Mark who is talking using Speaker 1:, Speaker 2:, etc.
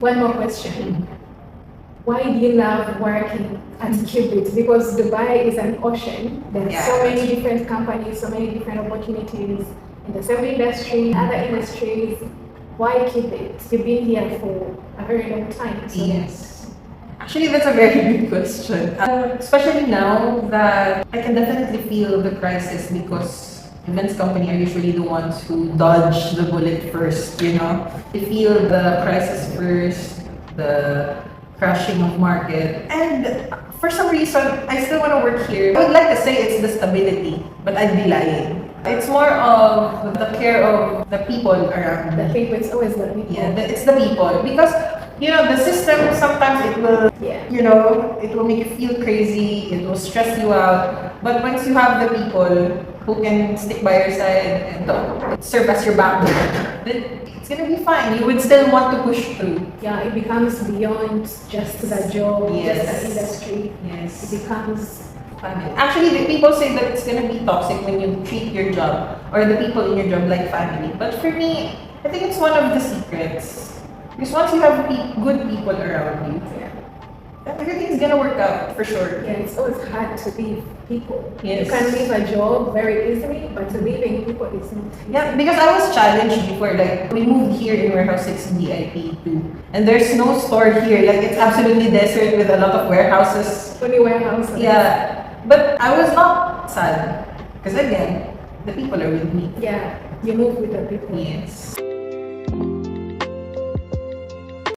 Speaker 1: One more question. Why do you love working at Qubit? Because Dubai is an ocean. There's so many different companies, so many different opportunities in the same industry, other industries. Why Qubit? You've been here for a very long time. So
Speaker 2: Yes. Actually, that's a very good question. Especially now that I can definitely feel the crisis because events company are usually the ones who dodge the bullet first, you know? They feel the crisis first, the crashing of market. And for some reason, I still want to work here. I would like to say it's the stability, but I'd be lying. It's more of the care of the people around
Speaker 1: I
Speaker 2: me.
Speaker 1: think it's always the people.
Speaker 2: Yeah, it's the people. Because, you know, the system, sometimes it will, you know, it will make you feel crazy, it will stress you out. But once you have the people who can stick by your side and serve as your backbone, then it's gonna be fine. You would still want to push through.
Speaker 1: Yeah, it becomes beyond just the job,
Speaker 2: Yes.
Speaker 1: just the industry.
Speaker 2: Yes.
Speaker 1: It becomes
Speaker 2: Family. Actually, the people say that it's gonna be toxic when you treat your job or the people in your job like family. But for me, I think it's one of the secrets. Because once you have good people around you, everything's gonna work out for sure.
Speaker 1: Yeah, it's always hard to leave people.
Speaker 2: Yes.
Speaker 1: You can leave a job very easily, but leaving people is not easy.
Speaker 2: Yeah, because I was challenged before, like, we moved here in Warehouse 6 VIP too. And there's no store here, like, it's absolutely desert with a lot of warehouses.
Speaker 1: Only warehouse.
Speaker 2: Yeah, but I was not sad. Because again, the people are with me.
Speaker 1: Yeah, you move with the people.
Speaker 2: Yes.